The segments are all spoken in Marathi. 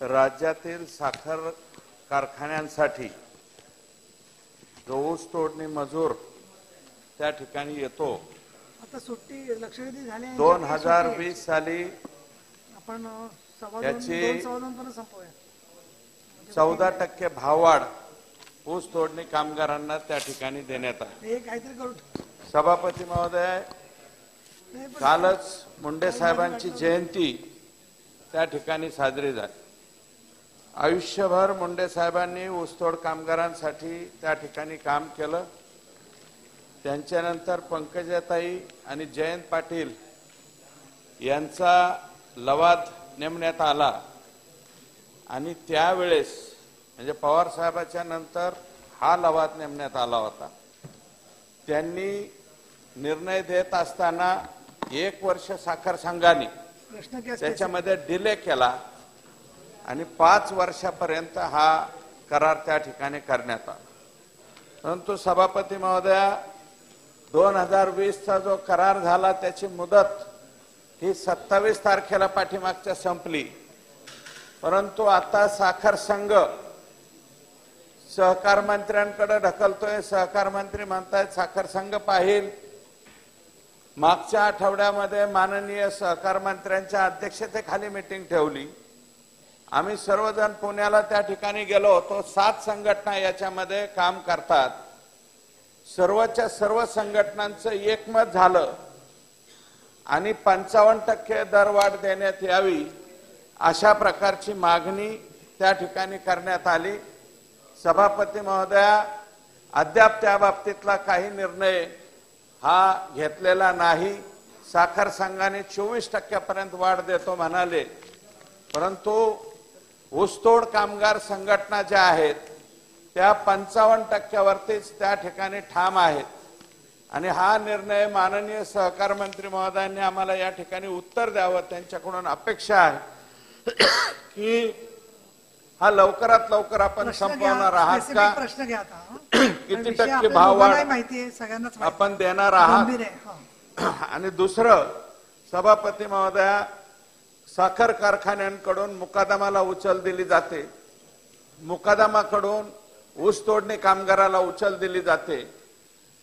राज्यातील साखर कारखान्यांसाठी जो ऊस तोडणी मजूर त्या ठिकाणी येतो, आता सुट्टी लक्षवेधी झाली 2020 साली आपण याची 2.2 पर्यंत संपवूया. 14% भाववाढ ऊस तोडणी कामगारांना त्या ठिकाणी देण्यात आली. हे काहीतरी करू. सभापती महोदय, कालच मुंडे साहेबांची जयंती त्या ठिकाणी साजरी झाली. आयुष्यभर मुंडे साहेबांनी ऊसतोड कामगारांसाठी त्या ठिकाणी काम केलं. त्यांच्यानंतर पंकजाताई आणि जयंत पाटील यांचा लवाद नेमण्यात आला आणि त्यावेळेस म्हणजे पवार साहेबांच्या नंतर हा लवाद नेमण्यात आला होता. त्यांनी निर्णय देत असताना 1 वर्ष साखर संघाने त्याच्यामध्ये डिले केला आणि 5 वर्षापर्यंत हा करार त्या ठिकाणी करण्यात आला. परंतु सभापती महोदया, 2020 चा जो करार झाला त्याची मुदत ही 27 तारखेला पाठीमागच्या संपली. परंतु आता साखर संघ सहकार मंत्र्यांकडे ढकलतोय. सहकार मंत्री म्हणतायत साखर संघ पाहिल. मागच्या आठवड्यामध्ये माननीय सहकार मंत्र्यांच्या अध्यक्षतेखाली मीटिंग ठेवली. आम्ही सर्वजण पुण्याला त्या ठिकाणी गेलो होतो. 7 संघटना याच्यामध्ये काम करतात. सर्वच्या सर्व संघटनांचं एकमत झालं आणि 55% दरवाढ देण्यात यावी अशा प्रकारची मागणी त्या ठिकाणी करण्यात आली. सभापती महोदया, अद्याप त्या बाबतीतला काही निर्णय हा घेतलेला नाही. साखर संघाने 24% पर्यंत वाढ देतो म्हणाले, परंतु ऊसतोड कामगार संघटना ज्या आहेत त्या 55% वरतीच त्या ठिकाणी ठाम आहेत. आणि हा निर्णय माननीय सहकार मंत्री महोदयांनी आम्हाला या ठिकाणी उत्तर द्यावं. त्यांच्याकडून अपेक्षा आहे की हा लवकरात लवकर आपण संपवणार आहात का? प्रश्न घ्या. किती टक्के भाववाढ आपण देणार आहात? आणि दुसरं, सभापती महोदया, साखर कारखान्यांकडून मुकादमाला उचल दिली जाते. मुकादमाकडून ऊस तोडणी कामगाराला उचल दिली जाते.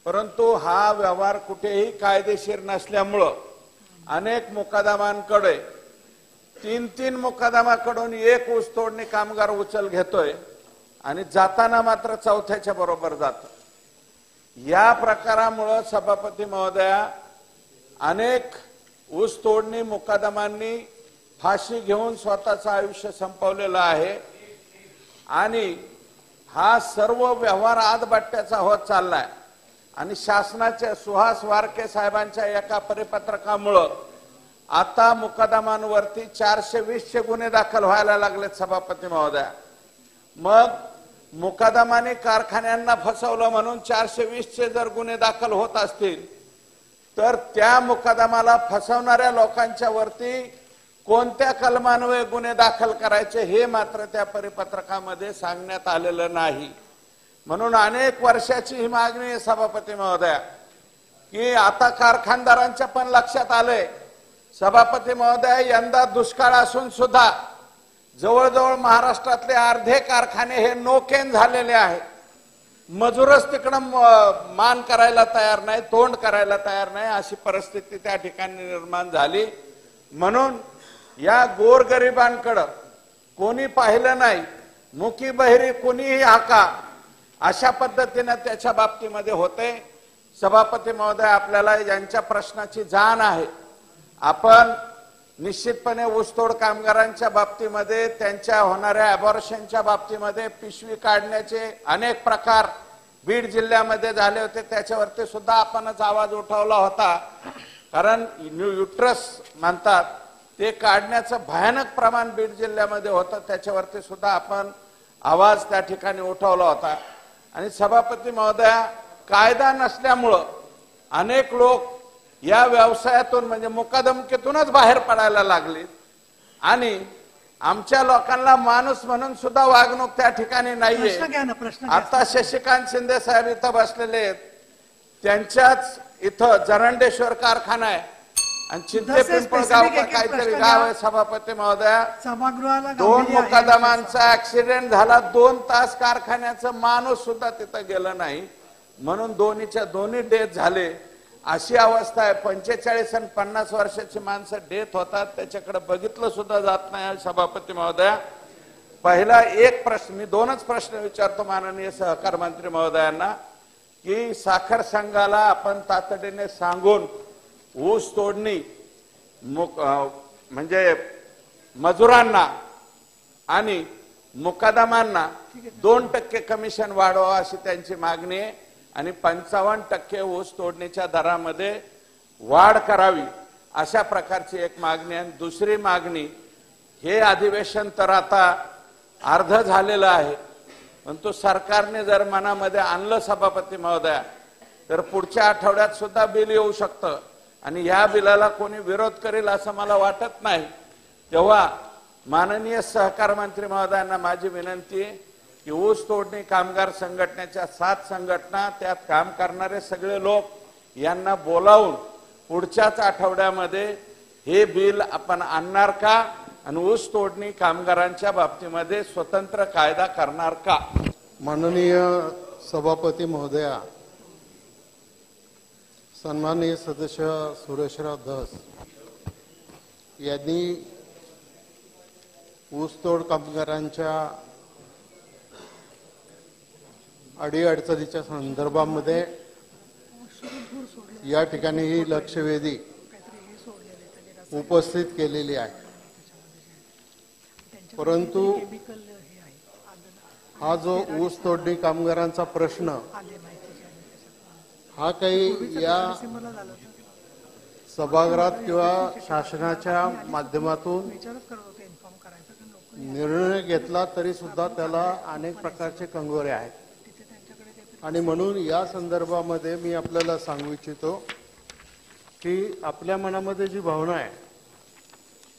परंतु हा व्यवहार कुठेही कायदेशीर नसल्यामुळं अनेक मुकादमांकडे 3 मुकादमाकडून 1 ऊस तोडणी कामगार उचल घेतोय आणि जाताना मात्र 4थ्याच्या बरोबर जातो. या प्रकारामुळे सभापती महोदया, अनेक ऊस तोडणी मुकादमांनी फाशी घेऊन स्वतःचं आयुष्य संपवलेलं आहे आणि हा सर्व व्यवहार आदबट्ट्याचा होत चाललाय. आणि शासनाच्या सुहास वारके साहेबांच्या एका परिपत्रकामुळं आता मुकदमांवरती 420 गुन्हे दाखल व्हायला लागलेत. सभापती महोदया, मग मुकदमाने कारखान्यांना फसवलं म्हणून 420 जर गुन्हे दाखल होत असतील तर त्या मुकदमाला फसवणाऱ्या लोकांच्या वरती कोणत्या कलमान्वये गुन्हे दाखल करायचे हे मात्र त्या परिपत्रकामध्ये सांगण्यात आलेलं नाही. म्हणून अनेक वर्षाची ही मागणी आहे सभापती महोदया की आता कारखानदारांच्या पण लक्षात आलंय. सभापती महोदया, यंदा दुष्काळ असून सुद्धा जवळजवळ महाराष्ट्रातले अर्धे कारखाने हे नोकेन झालेले आहेत. मजूरच तिकडं मान करायला तयार नाही, तोंड करायला तयार नाही, अशी परिस्थिती त्या ठिकाणी निर्माण झाली. म्हणून या गोरगरिबांकडे कोणी पाहिलं नाही, मुकी बहिरी कोणीही हाका, अशा पद्धतीने त्याच्या बाबतीमध्ये होते. सभापती महोदय, आपल्याला यांच्या प्रश्नाची जाण आहे. आपण निश्चितपणे ऊसतोड कामगारांच्या बाबतीमध्ये, त्यांच्या होणाऱ्या अबॉर्शनच्या बाबतीमध्ये, पिशवी काढण्याचे अनेक प्रकार बीड जिल्ह्यामध्ये झाले होते, त्याच्यावरती सुद्धा आपणच आवाज उठवला होता. कारण युट्रस म्हणतात ते काढण्याचं भयानक प्रमाण बीड जिल्ह्यामध्ये होतं, त्याच्यावरती सुद्धा आपण आवाज त्या ठिकाणी उठवला होता. आणि सभापती महोदया, कायदा नसल्यामुळं अनेक लोक या व्यवसायातून म्हणजे मुकादमकीतूनच बाहेर पडायला लागले आणि आमच्या लोकांना माणूस म्हणून सुद्धा वागणूक त्या ठिकाणी नाहीये. आता शशिकांत शिंदे साहेब इथं बसलेले आहेत, त्यांच्याच इथं जरंडेश्वर कारखाना आहे, आणि चिंते जसे पिंपळगाव specific का एक-एक काहीतरी प्रश्न गाव द्या. आहे सभापती महोदया. सभागृहाला दोन गांभीर्य आहे. मुकादमांचा ऍक्सिडेंट झाला, 2 तास कारखान्याचा माणूस सुद्धा तिथं गेला नाही, म्हणून दोन्ही डेथ झाले. अशी अवस्था आहे. 45 आणि 50 वर्षाची माणसं डेथ होतात, त्याच्याकडे बघितलं सुद्धा जात नाही. सभापती महोदया, पहिला एक प्रश्न, मी 2च प्रश्न विचारतो माननीय सहकार मंत्री महोदयांना, की साखर संघाला आपण तातडीने सांगून ऊस तोडणी म्हणजे मजुरांना आणि मुकादमांना 2% कमिशन वाढवा अशी त्यांची मागणी आहे आणि 55% ऊस तोडणीच्या दरामध्ये वाढ करावी अशा प्रकारची एक मागणी आहे. दुसरी मागणी, हे अधिवेशन तर आता अर्ध झालेलं आहे, परंतु सरकारने जर मनामध्ये आणलं सभापती महोदया, तर पुढच्या आठवड्यात सुद्धा बिल येऊ शकतं आणि या बिलाला कोणी विरोध करेल असं मला वाटत नाही. तेव्हा माननीय सहकार मंत्री महोदयांना माझी विनंती आहे की ऊस तोडणी कामगार संघटनेच्या 7 संघटना, त्यात काम करणारे सगळे लोक यांना बोलावून पुढच्याच आठवड्यामध्ये हे बिल आपण आणणार का आणि ऊस तोडणी कामगारांच्या बाबतीमध्ये स्वतंत्र कायदा करणार का? माननीय सभापती महोदया, सन्माननीय सदस्य सुरेशराव धस यांनी ऊसतोड कामगारांच्या अडीअडचणीच्या संदर्भामध्ये या ठिकाणी ही लक्षवेधी उपस्थित केलेली आहे. परंतु हा जो ऊस तोडणी कामगारांचा प्रश्न हा काही या सभागृहात किंवा शासनाच्या माध्यमातून निर्णय घेतला तरी सुद्धा त्याला अनेक प्रकारचे कंगोरे आहेत आणि म्हणून या संदर्भामध्ये मी आपल्याला सांगू इच्छितो की आपल्या मनामध्ये जी भावना आहे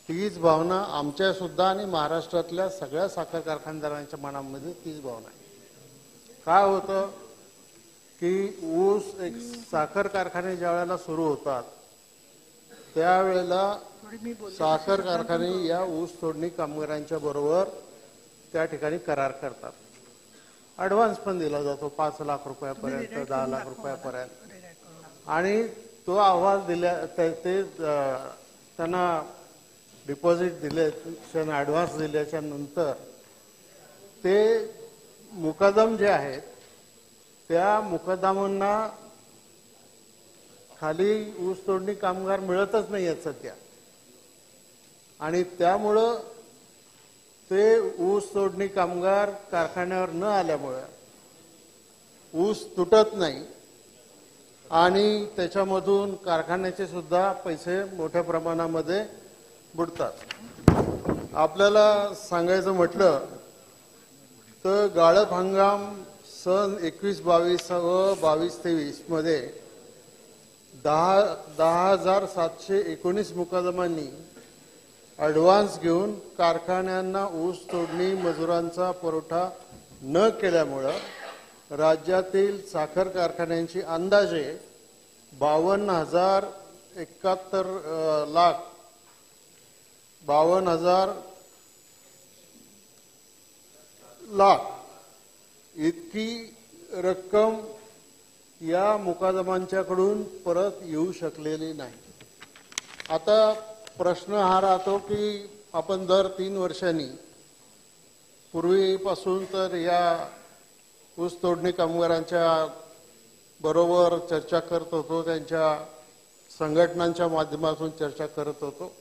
तीच भावना आमच्या सुद्धा आणि महाराष्ट्रातल्या सगळ्या साखर कारखानदारांच्या मनामध्ये तीच भावना आहे. काय होतं की ऊस एक साखर कारखाने ज्या वेळेला सुरू होतात त्यावेळेला साखर कारखाने या ऊस तोडणी कामगारांच्या बरोबर त्या ठिकाणी करार करतात. ऍडव्हान्स पण दिला जातो 5 लाख रुपयापर्यंत, 10 लाख रुपयापर्यंत आणि तो अहवाल दिल्या ते त्यांना डिपॉझिट दिले, ऍडव्हान्स दिल्याच्या नंतर ते मुकदम जे आहेत त्या मुकदमांना खाली ऊस तोडणी कामगार मिळतच नाही आहेत सध्या आणि त्यामुळं ते ऊस तोडणी कामगार कारखान्यावर न आल्यामुळे ऊस तुटत नाही आणि त्याच्यामधून कारखान्याचे सुद्धा पैसे मोठ्या प्रमाणामध्ये बुडतात. आपल्याला सांगायचं म्हटलं तर गाळप हंगाम सन 21-22 व 22-23 मध्ये 10,719 मुकदमांनी ऍडव्हान्स घेऊन कारखान्यांना ऊस तोडणी मजुरांचा पुरवठा न केल्यामुळं राज्यातील साखर कारखान्यांची अंदाजे 52,000 लाख इतकी रक्कम या मुकादमांच्याकडून परत येऊ शकलेली नाही. आता प्रश्न हा राहतो की आपण दर 3 वर्षांनी, पूर्वीपासून तर या ऊस तोडणी कामगारांच्या बरोबर चर्चा करत होतो, त्यांच्या संघटनांच्या माध्यमातून चर्चा करत होतो.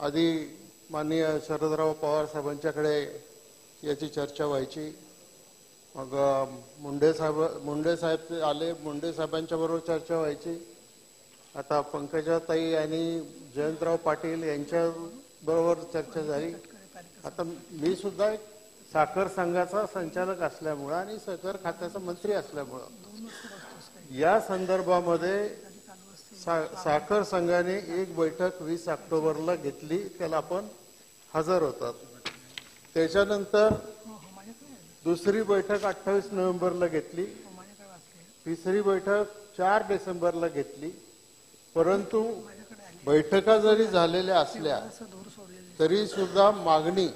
आधी माननीय शरदराव पवार साहेबांच्याकडे याची चर्चा व्हायची, मग मुंडे साहेब आले, मुंडे साहेबांच्या बरोबर चर्चा व्हायची. आता पंकजाताई आणि जयंतराव पाटील यांच्या बरोबर चर्चा झाली. आता मी सुद्धा एक साखर संघाचा संचालक असल्यामुळं आणि साखर खात्याचा मंत्री असल्यामुळं या संदर्भामध्ये साखर संघाने एक बैठक 20 ऑक्टोबरला घेतली, त्याला आपण हजर होतात. त्याच्यानंतर दुसरी बैठक 28 नोव्हेंबरला घेतली, तिसरी बैठक 4 डिसेंबरला घेतली. परंतु बैठका जरी झालेल्या असल्या असं दोर सोडलेले तरी सुद्धा मागणी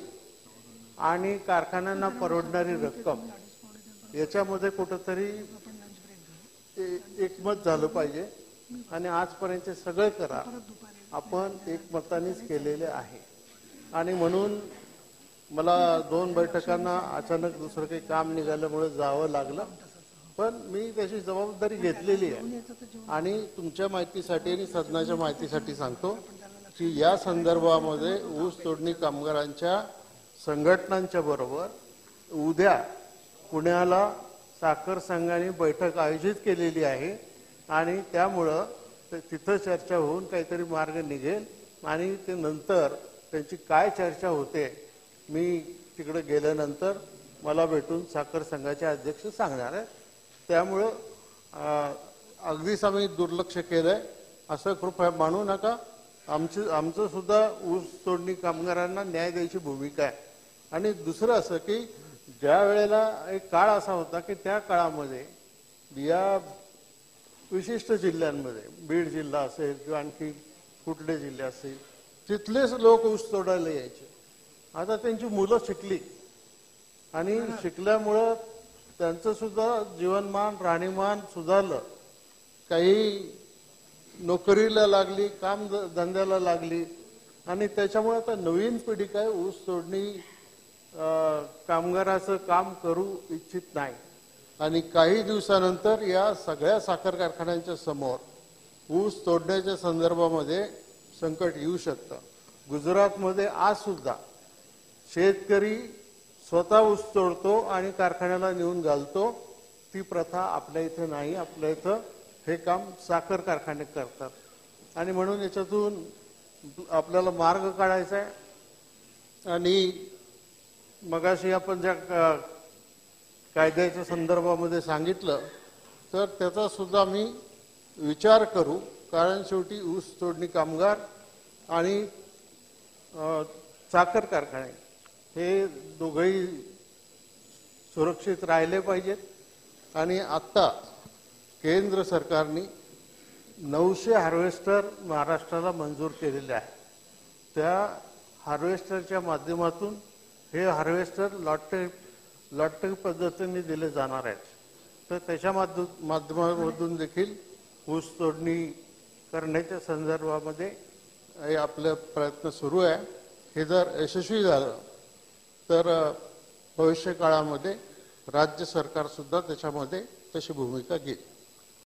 आणि कारखान्यांना परवडणारी रक्कम याच्यामध्ये कुठंतरी एकमत झालं पाहिजे आणि आजपर्यंत सगळे करार आपण एकमतानेच केलेले आहे. आणि म्हणून मला 2 बैठकांना अचानक दुसरं काही काम निघाल्यामुळे जावं लागलं, पण मी त्याची जबाबदारी घेतलेली आहे. आणि तुमच्या माहितीसाठी आणि सदनाच्या माहितीसाठी सांगतो की या संदर्भामध्ये ऊस तोडणी कामगारांच्या संघटनांच्या बरोबर उद्या पुण्याला साखर संघाने बैठक आयोजित केलेली आहे आणि त्यामुळं तिथं चर्चा होऊन काहीतरी मार्ग निघेल आणि ते नंतर त्यांची काय चर्चा होते मी तिकडे गेल्यानंतर मला भेटून साखर संघाचे अध्यक्ष सांगणार आहे. त्यामुळं अगदीच आम्ही दुर्लक्ष केलंय असं कृपया मानू नका. आमचं सुद्धा ऊस तोडणी कामगारांना न्याय द्यायची भूमिका आहे. आणि दुसरं असं की ज्या वेळेला एक काळ असा होता की त्या काळामध्ये या विशिष्ट जिल्ह्यांमध्ये बीड जिल्हा असेल किंवा आणखी कुठले जिल्हे असेल तिथलेच लोक ऊस तोडायला यायचे. आता त्यांची मुलं शिकली आणि शिकल्यामुळं त्यांचं सुद्धा जीवनमान राहणीमान सुधारलं. काही नोकरीला लागली, काम धंद्याला लागली आणि त्याच्यामुळे आता नवीन पिढी काय ऊस तोडणी कामगाराचं काम करू इच्छित नाही. आणि काही दिवसानंतर या सगळ्या साखर कारखान्यांच्या समोर ऊस तोडण्याच्या संदर्भामध्ये संकट येऊ शकतं. गुजरातमध्ये आज सुद्धा शेतकरी स्वतः ऊस तोडतो आणि कारखान्याला नेऊन घालतो. ती प्रथा आपल्या इथे नाही. आपल्या इथं हे काम साखर कारखाने करतात आणि म्हणून याच्यातून आपल्याला मार्ग काढायचा आहे. आणि मगाशी आपण ज्या कायद्याच्या संदर्भामध्ये सांगितलं तर त्याचा सुद्धा मी विचार करू, कारण शेवटी ऊस तोडणी कामगार आणि साखर कारखाने हे दोघंही सुरक्षित राहिले पाहिजेत. आणि आत्ता केंद्र सरकारने 900 हार्वेस्टर महाराष्ट्राला मंजूर केलेले आहे. त्या हार्वेस्टरच्या माध्यमातून हे हार्वेस्टर लॉटरी पद्धतीने दिले जाणार आहेत. तर त्याच्या माध्यमातून देखील ऊस तोडणी करण्याच्या संदर्भामध्ये आपले प्रयत्न सुरू आहे. हे जर यशस्वी झालं तर भविष्य काळामध्ये राज्य सरकार सुद्धा त्याच्यामध्ये तशी भूमिका घेईल.